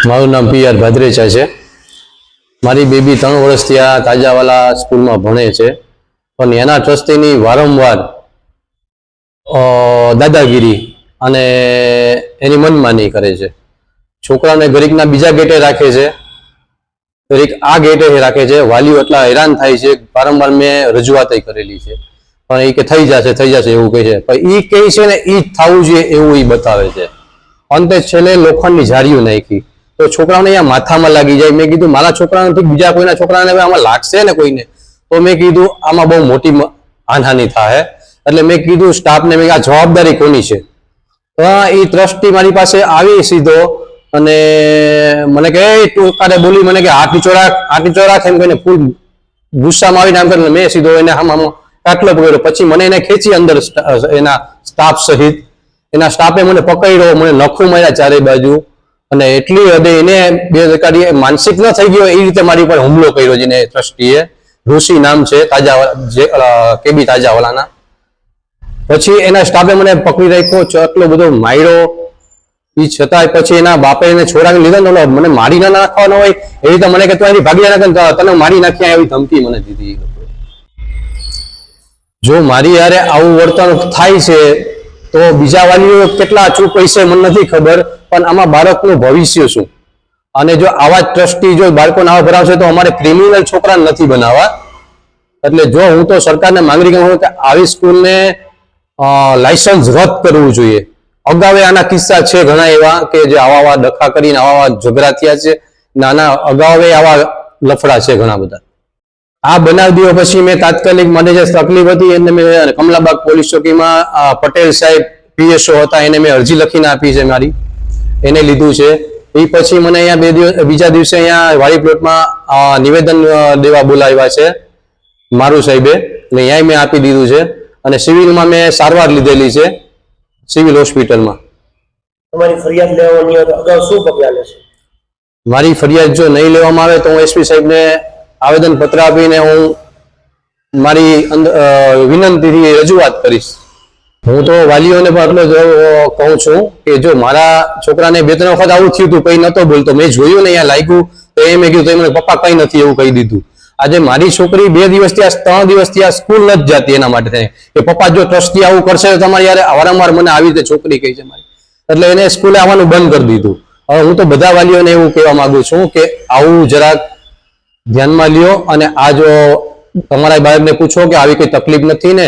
મારું નામ PR ભાદરેચા છે। મારી બેબી 3 વર્ષથી આ તાજાવાલા સ્કૂલમાં ભણે છે, પણ એના ટ્રસ્ટીની વારંવાર દાદાગીરી અને એની મનમાની કરે છે। છોકરાને ઘડીકના બીજા ગેટે રાખે છે, ઘડીક આ ગેટે રાખે છે। વાલીઓ એટલા હેરાન થાય છે, વારંવાર મેં રજૂઆત કરેલી છે, પણ એ કે થઈ જશે એવું કહે છે, પણ એ કહે છે ને એ જ થવું જોઈએ એવું એ બતાવે છે। અંતે છેલ્લે લોખંડની જારીઓ નાખી તો છોકરાઓને અહીંયા માથામાં લાગી જાય। મેં કીધું મારા છોકરાને બીજા કોઈના છોકરાને આમાં લાગશે ને કોઈને, તો મેં કીધું આમાં બહુ મોટી હાનિ થાય। એટલે મેં કીધું સ્ટાફને, મેં આ જવાબદારી કોની છે? તો એ ટ્રસ્ટી મારી પાસે આવી સીધો અને મને કહે ટૂંકારે બોલી, મને કે હાથ નીચો રાખ એમ કહીને ફૂલ ગુસ્સામાં આવીને આમ કરીને મેં સીધો એને આમ કાટલો પકડ્યો। પછી મને એને ખેંચી અંદર એના સ્ટાફ સહિત એના સ્ટાફે મને પકડ્યો, મને નખું માર્યા ચારે બાજુ, અને એટલી હદે એને બે અધિકારીએ માનસિક ન થઈ ગયો એ રીતે મારી ઉપર હુમલો કર્યો। જેને ટ્રસ્ટીએ, ઋષિ નામ છે KB તાજાવાલાના। પછી એના સ્ટાફે મને પકડી રાખ્યો, આટલો બધો માર્યો, એ છતાંય પછી એના બાપે એને છોડાવી લીધા ને મને મારી ના નાખવાનો હોય એ રીતે મને કે તું એની ભાગી નાખે તને મારી નાખ્યા એવી ધમકી મને દીધી। જો મારી યારે આવું વર્તન થાય છે તો બીજા વાલીઓ કેટલા ચૂપ હશે મને નથી ખબર, પણ આમાં બાળકનું ભવિષ્ય શું? અને જો આવા જ ટ્રસ્ટી જો બાળકોને આવા ભરાવશે તો અમારે ક્રિમિનલ છોકરા નથી બનાવવા। એટલે જો હું તો સરકારને માંગણી કરું કે આવી સ્કૂલને લાયસન્સ રદ કરવું જોઈએ। અગાઉ આના કિસ્સા છે ઘણા એવા કે જે આવા ડખા કરીને આવા ઝઘડા થયા છે, નાના અગાઉ આવા લફડા છે ઘણા બધા। આ બનાવી દીધો પછી મેં તાત્કાલિક મને જે તકલીફ હતી એને મેં કમલાબાગ પોલીસ ચોકીમાં પટેલ સાહેબ PSO હતા એને મેં અરજી લખીને આપી છે મારી, એને લીધું છે। એ પછી મને અહીંયા બીજા દિવસે અહીંયા વાડી પ્લોટમાં નિવેદન દેવા બોલાવ્યા છે મારું સાહેબે, એટલે અહીંયા મેં આપી દીધું છે। અને સિવિલમાં મેં સારવાર લીધેલી છે સિવિલ હોસ્પિટલમાં। તમારી ફરિયાદ લેવાની અગાઉ શું પગલાં લેશો? મારી ફરિયાદ જો નહીં લેવામાં આવે તો હું SP સાહેબને આવેદન પત્ર આપીને હું મારી વિનંતીથી રજૂઆત કરીશ। હું તો વાલીઓને પણ એટલો જ કહું છું કે જો મારા છોકરાને 2-3 વખત આવું થયું હતું, કંઈ નતો બોલતો, મેં જોયું ને અહીંયા લાગ્યું તો એ મેં કીધું મને પપ્પા કંઈ નથી એવું કહી દીધું। આજે મારી છોકરી 2 દિવસથી 3 દિવસથી આ સ્કૂલ નથી જતી એના માટે થાય કે પપ્પા જો ટ્રસ્ટી આવું કરશે તો તમારી યાર વારંવાર મને આવી રીતે છોકરી કહી છે મારી, એટલે એને સ્કૂલે આવવાનું બંધ કરી દીધું। હવે હું તો બધા વાલીઓને એવું કહેવા માંગુ છું કે આવું જરાક ધ્યાનમાં લ્યો, અને આ જો તમારા બાળકને પૂછો કે આવી કોઈ તકલીફ નથી ને